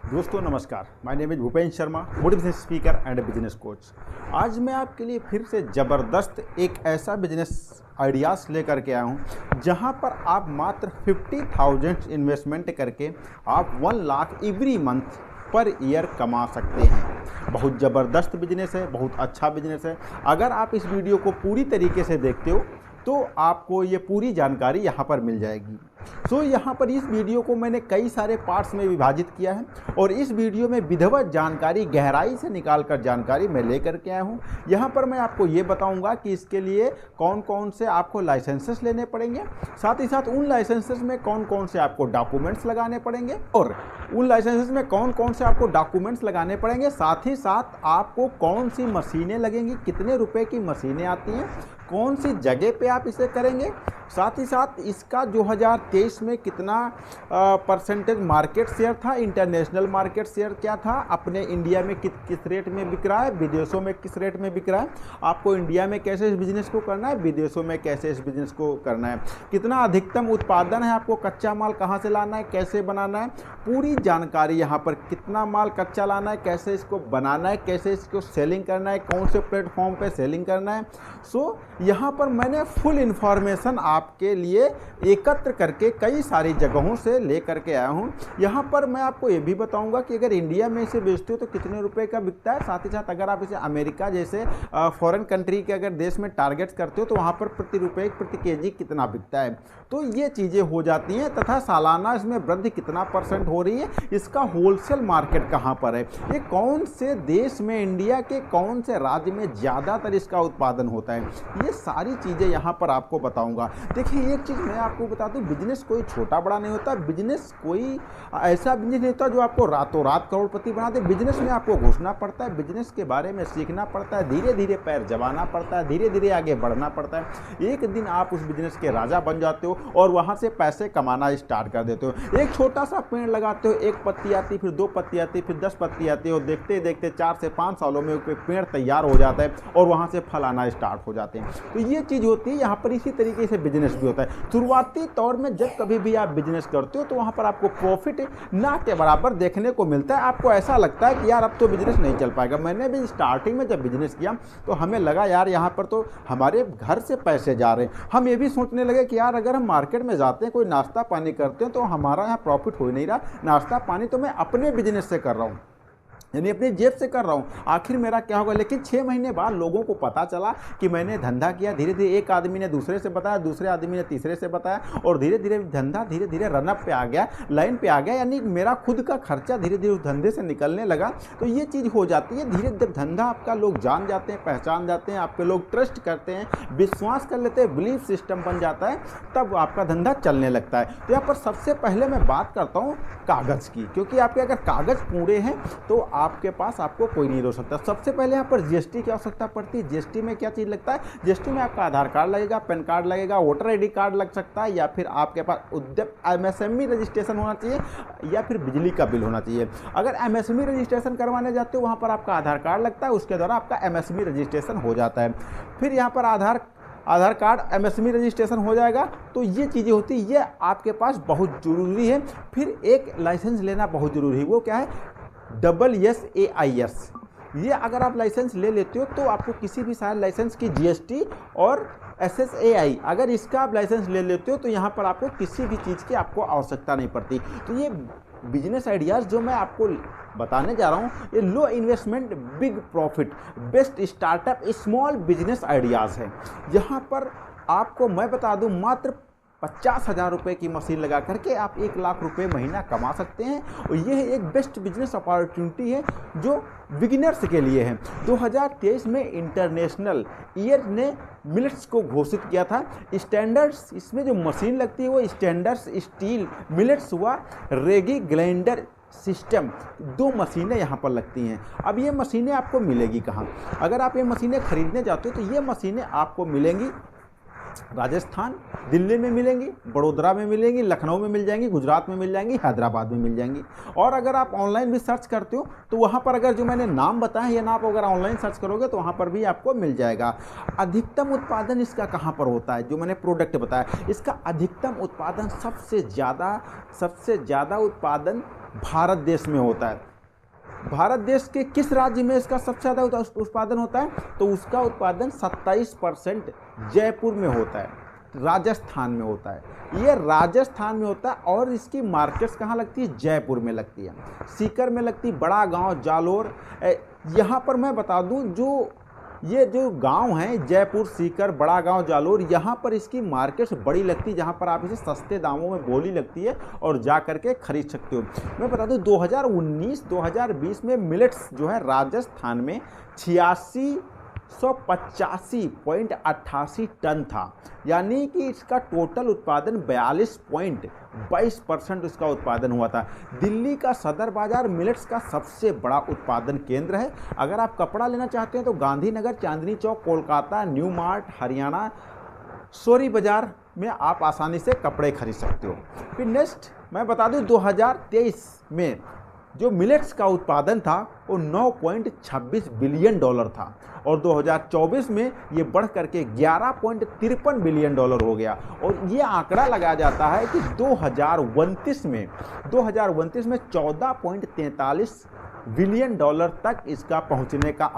दोस्तों नमस्कार, my name is Bhupendra Sharma, motivational speaker and business coach. आज मैं आपके लिए फिर से ज़बरदस्त एक ऐसा बिजनेस आइडियाज़ लेकर के आया हूँ जहाँ पर आप मात्र 50,000 इन्वेस्टमेंट करके आप 1 lakh every month per year कमा सकते हैं। बहुत ज़बरदस्त बिजनेस है, बहुत अच्छा बिजनेस है। अगर आप इस वीडियो को पूरी तरीके से देखते हो तो आपको ये पूरी जानकारी यहाँ पर मिल जाएगी। यहाँ पर इस वीडियो को मैंने कई सारे पार्ट्स में विभाजित किया है और इस वीडियो में विधिवत जानकारी, गहराई से निकाल कर जानकारी मैं लेकर के आया हूँ। यहाँ पर मैं आपको ये बताऊँगा कि इसके लिए कौन कौन से आपको लाइसेंसेस लेने पड़ेंगे, साथ ही साथ उन लाइसेंसेस में कौन कौन से आपको डॉक्यूमेंट्स लगाने पड़ेंगे और उन लाइसेंसेस में कौन कौन से आपको डॉक्यूमेंट्स लगाने पड़ेंगे, साथ ही साथ आपको कौन सी मशीनें लगेंगी, कितने रुपए की मशीनें आती हैं, कौन सी जगह पे आप इसे करेंगे, साथ ही साथ इसका 2023 में कितना परसेंटेज मार्केट शेयर था, इंटरनेशनल मार्केट शेयर क्या था, अपने इंडिया में किस रेट में बिक रहा है, विदेशों में किस रेट में बिक रहा है, आपको इंडिया में कैसे इस बिज़नेस को करना है, विदेशों में कैसे इस बिज़नेस को करना है, कितना अधिकतम उत्पादन है, आपको कच्चा माल कहाँ से लाना है, कैसे बनाना है, पूरी जानकारी यहाँ पर। कितना माल कच्चा लाना है, कैसे इसको बनाना है, कैसे इसको सेलिंग करना है, कौन से प्लेटफॉर्म पे सेलिंग करना है। यहाँ पर मैंने फुल इन्फॉर्मेशन आपके लिए एकत्र करके कई सारी जगहों से ले करके आया हूँ। यहाँ पर मैं आपको ये भी बताऊँगा कि अगर इंडिया में इसे बेचते हो तो कितने रुपए का बिकता है, साथ ही साथ अगर आप इसे अमेरिका जैसे फॉरेन कंट्री के अगर देश में टारगेट्स करते हो तो वहाँ पर प्रति केजी कितना बिकता है। तो ये चीज़ें हो जाती हैं तथा सालाना इसमें वृद्धि कितना % हो रही है, इसका होलसेल मार्केट कहाँ पर है, ये कौन से देश में, इंडिया के कौन से राज्य में ज़्यादातर इसका उत्पादन होता है, ये सारी चीज़ें यहाँ पर आपको बताऊंगा। देखिए एक चीज़ मैं आपको बता दूं, बिजनेस कोई छोटा बड़ा नहीं होता, बिजनेस कोई ऐसा बिजनेस नहीं होता जो आपको रातों रात करोड़पति बना दे। बिजनेस में आपको घुसना पड़ता है, बिजनेस के बारे में सीखना पड़ता है, धीरे धीरे पैर जमाना पड़ता है, धीरे धीरे आगे बढ़ना पड़ता है। एक दिन आप उस बिजनेस के राजा बन जाते हो और वहाँ से पैसे कमाना स्टार्ट कर देते हो। एक छोटा सा पेड़ लगाते हो, 1 पत्ती आती, फिर 2 पत्ती आती, फिर 10 पत्ती आती है और देखते देखते 4 से 5 सालों में पेड़ तैयार हो जाता है और वहाँ से फल आना स्टार्ट हो जाते हैं। तो ये चीज़ होती है यहाँ पर। इसी तरीके से बिजनेस भी होता है। शुरुआती तौर में जब कभी भी आप बिजनेस करते हो तो वहाँ पर आपको प्रॉफिट ना के बराबर देखने को मिलता है। आपको ऐसा लगता है कि यार अब तो बिजनेस नहीं चल पाएगा। मैंने भी स्टार्टिंग में जब बिजनेस किया तो हमें लगा यार यहाँ पर तो हमारे घर से पैसे जा रहे हैं। हम ये भी सोचने लगे कि यार अगर हम मार्केट में जाते हैं, कोई नाश्ता पानी करते हैं तो हमारा यहाँ प्रॉफिट हो ही नहीं रहा। नाश्ता पानी तो मैं अपने बिजनेस से कर रहा हूँ, यानी अपनी जेब से कर रहा हूँ, आखिर मेरा क्या होगा। लेकिन 6 महीने बाद लोगों को पता चला कि मैंने धंधा किया। धीरे धीरे एक आदमी ने दूसरे से बताया, दूसरे आदमी ने तीसरे से बताया और धीरे धीरे धंधा धीरे धीरे रनअप पे आ गया, लाइन पे आ गया। यानी मेरा खुद का खर्चा धीरे धीरे उस धंधे से निकलने लगा। तो ये चीज़ हो जाती है धीरे जब धंधा आपका लोग जान जाते हैं, पहचान जाते हैं, आपके लोग ट्रस्ट करते हैं, विश्वास कर लेते हैं, बिलीफ सिस्टम बन जाता है, तब आपका धंधा चलने लगता है। तो यहाँ पर सबसे पहले मैं बात करता हूँ कागज़ की, क्योंकि आपके अगर कागज़ पूरे हैं तो आपके पास आपको कोई नहीं रोक सकता। सबसे पहले यहाँ पर जीएसटी की आवश्यकता पड़ती है। जीएसटी में क्या चीज़ लगता है? जीएसटी में आपका आधार कार्ड लगेगा, पैन कार्ड लगेगा, वोटर आईडी कार्ड लग सकता है, या फिर आपके पास उद्यम एमएसएमई रजिस्ट्रेशन होना चाहिए, या फिर बिजली का बिल होना चाहिए। अगर एमएसएमई रजिस्ट्रेशन करवाने जाते हो वहाँ पर आपका आधार कार्ड लगता है, उसके द्वारा आपका एमएसएमई रजिस्ट्रेशन हो जाता है। फिर यहाँ पर आधार कार्ड एमएसएमई रजिस्ट्रेशन हो जाएगा। तो ये चीज़ें होती है, ये आपके पास बहुत ज़रूरी है। फिर एक लाइसेंस लेना बहुत ज़रूरी है, वो क्या है? SSAIS। ये अगर आप लाइसेंस ले लेते हो तो आपको किसी भी साल लाइसेंस की जीएसटी और SSAI, अगर इसका आप लाइसेंस ले लेते हो तो यहाँ पर आपको किसी भी चीज़ की आपको आवश्यकता नहीं पड़ती। तो ये बिजनेस आइडियाज़ जो मैं आपको बताने जा रहा हूँ, ये लो investment big profit best startup small business ideas है। यहाँ पर आपको मैं बता दूँ, मात्र 50,000 रुपये की मशीन लगा करके आप 1 लाख रुपये महीना कमा सकते हैं। और यह एक बेस्ट बिजनेस अपॉर्चुनिटी है जो बिगिनर्स के लिए है। 2023 में इंटरनेशनल ईयर ने मिलेट्स को घोषित किया था। स्टैंडर्ड्स, इसमें जो मशीन लगती है वो स्टैंडर्ड्स स्टील मिलेट्स हुआ, रेगी ग्राइंडर सिस्टम, 2 मशीनें यहाँ पर लगती हैं। अब ये मशीनें आपको मिलेगी कहाँ? अगर आप ये मशीनें खरीदने जाते हो तो ये मशीनें आपको मिलेंगी राजस्थान, दिल्ली में मिलेंगी, बड़ोदरा में मिलेंगी, लखनऊ में मिल जाएंगी, गुजरात में मिल जाएंगी, हैदराबाद में मिल जाएंगी। और अगर आप ऑनलाइन भी सर्च करते हो तो वहाँ पर अगर जो मैंने नाम बताया ये नाम अगर ऑनलाइन सर्च करोगे तो वहाँ पर भी आपको मिल जाएगा। अधिकतम उत्पादन इसका कहाँ पर होता है? जो मैंने प्रोडक्ट बताया, इसका अधिकतम उत्पादन सबसे ज़्यादा उत्पादन भारत देश में होता है। भारत देश के किस राज्य में इसका सबसे ज़्यादा उत्पादन होता है? तो उसका उत्पादन 27% जयपुर में होता है, राजस्थान में होता है। ये राजस्थान में होता है और इसकी मार्केट्स कहाँ लगती है? जयपुर में लगती है, सीकर में लगती है, बड़ा गांव, जालोर। यहाँ पर मैं बता दूँ, ये जो गांव हैं जयपुर, सीकर, बड़ा गांव, जालोर, यहाँ पर इसकी मार्केट्स बड़ी लगती है, जहाँ पर आप इसे सस्ते दामों में बोली लगती है और जा करके खरीद सकते हो। मैं बता दूँ 2019-2020 में मिलेट्स जो है राजस्थान में 8685.88 टन था, यानी कि इसका टोटल उत्पादन 42.22% इसका उत्पादन हुआ था। दिल्ली का सदर बाजार मिलेट्स का सबसे बड़ा उत्पादन केंद्र है। अगर आप कपड़ा लेना चाहते हैं तो गांधीनगर, चांदनी चौक, कोलकाता, न्यू मार्ट, हरियाणा, सोरी बाजार में आप आसानी से कपड़े खरीद सकते हो। फिर नेक्स्ट मैं बता दूं 2023 में जो मिलेट्स का उत्पादन था वो 9.26 बिलियन डॉलर था और 2024 में ये बढ़ करके 11.53 बिलियन डॉलर हो गया। और ये आंकड़ा लगाया जाता है कि 2029 में 14.43 बिलियन डॉलर तक इसका पहुंचने का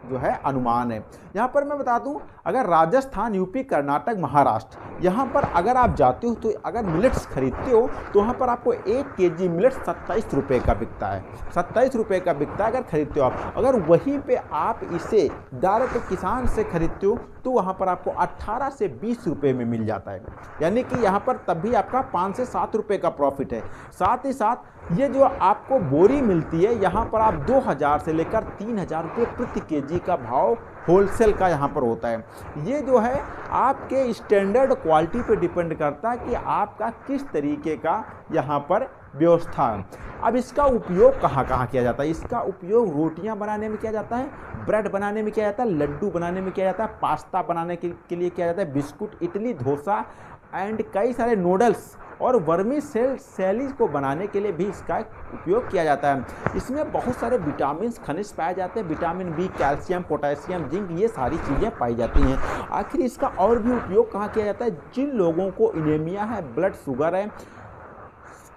जो है अनुमान है। यहाँ पर मैं बता दूं, अगर राजस्थान, यूपी, कर्नाटक, महाराष्ट्र, यहाँ पर अगर आप जाते हो तो अगर मिलेट्स खरीदते हो तो वहाँ पर आपको 1 केजी मिलेट्स 27 रुपये का बिकता है, 27 रुपये का बिकता है अगर खरीदते हो आप। अगर वहीं पे आप इसे डायरेक्ट किसान से खरीदते हो तो वहाँ पर आपको 18 से 20 रुपये में मिल जाता है, यानी कि यहाँ पर तब भी आपका 5 से 7 रुपये का प्रॉफिट है। साथ ही साथ ये जो आपको बोरी मिलती है, यहाँ पर आप 2000 से लेकर 3000 रुपये प्रति केजी का भाव होलसेल का यहाँ पर होता है। ये जो है आपके स्टैंडर्ड क्वालिटी पे डिपेंड करता है कि आपका किस तरीके का यहाँ पर व्यवस्था है। अब इसका उपयोग कहाँ कहाँ किया जाता है? इसका उपयोग रोटियाँ बनाने में किया जाता है, ब्रेड बनाने में किया जाता है, लड्डू बनाने में किया जाता है, पास्ता बनाने के लिए किया जाता है, बिस्कुट, इडली, डोसा एंड कई सारे नूडल्स और वर्मी सेलीज को बनाने के लिए भी इसका उपयोग किया जाता है। इसमें बहुत सारे विटामिन, खनिज पाए जाते हैं, vitamin B, calcium, potassium, zinc, ये सारी चीज़ें पाई जाती हैं। आखिर इसका और भी उपयोग कहाँ किया जाता है? जिन लोगों को एनीमिया है, ब्लड शुगर है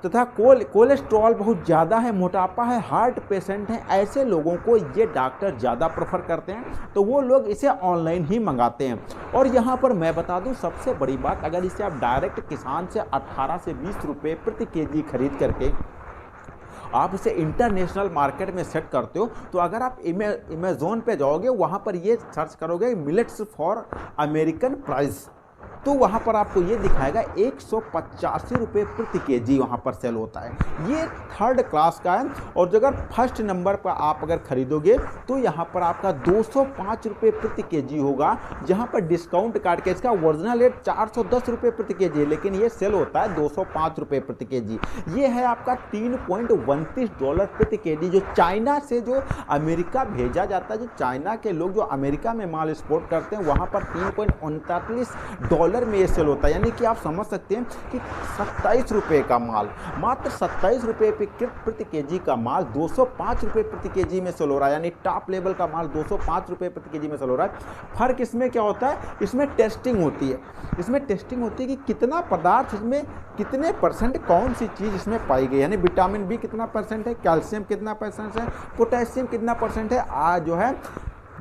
तथा कोलेस्ट्रॉल बहुत ज़्यादा है, मोटापा है, हार्ट पेशेंट हैं, ऐसे लोगों को ये डॉक्टर ज़्यादा प्रेफर करते हैं, तो वो लोग इसे ऑनलाइन ही मंगाते हैं। और यहाँ पर मैं बता दूँ सबसे बड़ी बात, अगर इसे आप डायरेक्ट किसान से 18 से 20 रुपये प्रति केजी खरीद करके आप इसे इंटरनेशनल मार्केट में सेट करते हो, तो अगर आप अमेज़ॉन पे जाओगे, वहाँ पर ये सर्च करोगे मिलेट्स फॉर अमेरिकन प्राइस, तो वहाँ पर आपको ये दिखाएगा 185 रुपये प्रति केजी वहाँ पर सेल होता है। ये थर्ड क्लास का है। और अगर फर्स्ट नंबर पर आप अगर खरीदोगे तो यहाँ पर आपका 205 रुपये प्रति केजी होगा, जहाँ पर डिस्काउंट काट के इसका ओरिजिनल रेट 410 रुपये प्रति केजी है, लेकिन ये सेल होता है 205 रुपये प्रति केजी। ये है आपका 3.29 डॉलर प्रति केजी, जो चाइना से जो अमेरिका भेजा जाता है, जो चाइना के लोग जो अमेरिका में माल एक्सपोर्ट करते हैं, वहाँ पर 3.39 डॉलर में ये सेल होता है। यानी कि आप समझ सकते हैं कि 27 रुपये का माल, मात्र 27 रुपये प्रति केजी का माल 205 रुपये प्रति केजी में सेल हो रहा है, यानी टॉप लेवल का माल 205 रुपये प्रति केजी में सेल हो रहा है। फर्क इसमें क्या होता है? इसमें टेस्टिंग होती है, कि कितना पदार्थ इसमें, कितने परसेंट कौन सी चीज़ इसमें पाई गई, यानी विटामिन बी कितना परसेंट है, कैल्शियम कितना परसेंट है, पोटेशियम कितना परसेंट है, जो है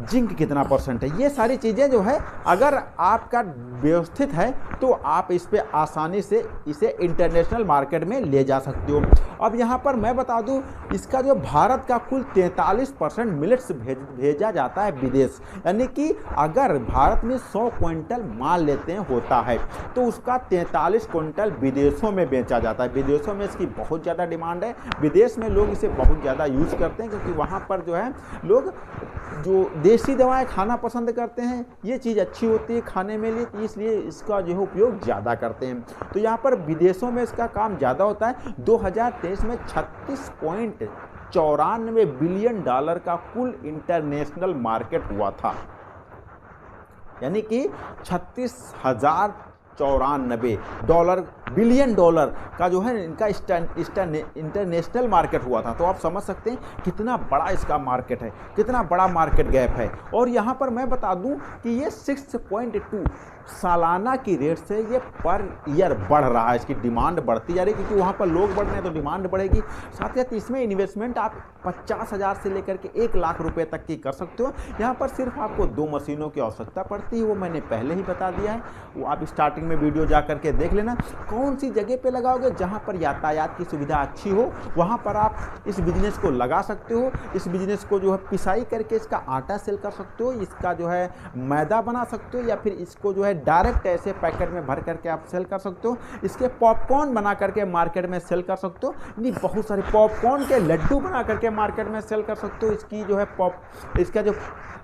जिंक कितना परसेंट है। ये सारी चीज़ें जो है अगर आपका व्यवस्थित है तो आप इस पे आसानी से इसे इंटरनेशनल मार्केट में ले जा सकते हो। अब यहाँ पर मैं बता दूँ, इसका जो भारत का कुल 43% मिलेट्स भेजा जाता है विदेश, यानी कि अगर भारत में 100 क्विंटल माल लेते हैं होता है तो उसका 43 क्विंटल विदेशों में बेचा जाता है। विदेशों में इसकी बहुत ज़्यादा डिमांड है, विदेश में लोग इसे बहुत ज़्यादा यूज़ करते हैं, क्योंकि वहाँ पर जो है लोग जो देसी दवाएं खाना पसंद करते हैं, ये चीज़ अच्छी होती है खाने में लिए, इसलिए इसका जो है उपयोग ज़्यादा करते हैं। तो यहाँ पर विदेशों में इसका काम ज़्यादा होता है। 2023 में 36.94 बिलियन डॉलर का कुल इंटरनेशनल मार्केट हुआ था, यानी कि 36,094 डॉलर बिलियन डॉलर का जो है इनका इंटरनेशनल मार्केट हुआ था। तो आप समझ सकते हैं कितना बड़ा इसका मार्केट है, कितना बड़ा मार्केट गैप है। और यहाँ पर मैं बता दूँ कि ये 6.2 सालाना की रेट से ये पर ईयर बढ़ रहा है, इसकी डिमांड बढ़ती जा रही है, क्योंकि वहाँ पर लोग बढ़ रहे हैं तो डिमांड बढ़ेगी। साथ ही साथ इसमें इन्वेस्टमेंट आप 50,000 से लेकर के 1 लाख रुपए तक की कर सकते हो। यहाँ पर सिर्फ आपको 2 मशीनों की आवश्यकता पड़ती है, वो मैंने पहले ही बता दिया है, वो आप स्टार्टिंग में वीडियो जा करके देख लेना। कौन सी जगह पे लगाओगे जहाँ पर यातायात की सुविधा अच्छी हो, वहाँ पर आप इस बिजनेस को लगा सकते हो। इस बिजनेस को जो है पिसाई करके इसका आटा सेल कर सकते हो, इसका जो है मैदा बना सकते हो, या फिर इसको जो है डायरेक्ट ऐसे पैकेट में भर करके आप सेल कर सकते हो। इसके पॉपकॉर्न बना करके मार्केट में सेल कर सकते हो, नहीं बहुत सारे पॉपकॉर्न के लड्डू बना करके मार्केट में सेल कर सकते हो। इसकी जो है इसका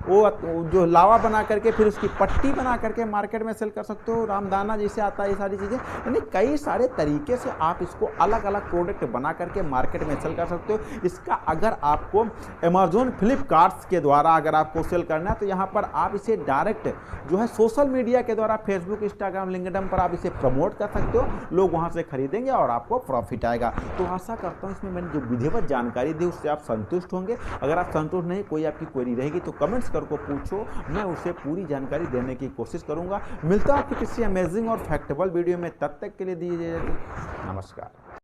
जो लावा बना करके फिर उसकी पट्टी बना करके मार्केट में सेल कर सकते हो। रामदाना जैसे आता है, ये सारी चीज़ें, यानी कई सारे तरीके से आप इसको अलग अलग प्रोडक्ट बना करके मार्केट में सेल कर सकते हो। इसका अगर आपको अमेज़न फ्लिपकार्ट के द्वारा अगर आपको सेल करना है तो यहाँ पर आप इसे डायरेक्ट जो है सोशल मीडिया के द्वारा फेसबुक, इंस्टाग्राम, लिंक्डइन पर आप इसे प्रमोट कर सकते हो। लोग वहाँ से खरीदेंगे और आपको प्रॉफिट आएगा। तो आशा करता हूँ इसमें मैंने जो विधिवत जानकारी दी उससे आप संतुष्ट होंगे। अगर आप संतुष्ट नहीं, कोई आपकी क्वेरी रहेगी तो कमेंट्स को पूछो, मैं उसे पूरी जानकारी देने की कोशिश करूंगा। मिलता है आपकी किसी अमेजिंग और फैक्टेबल वीडियो में, तब तक के लिए दीजिए नमस्कार।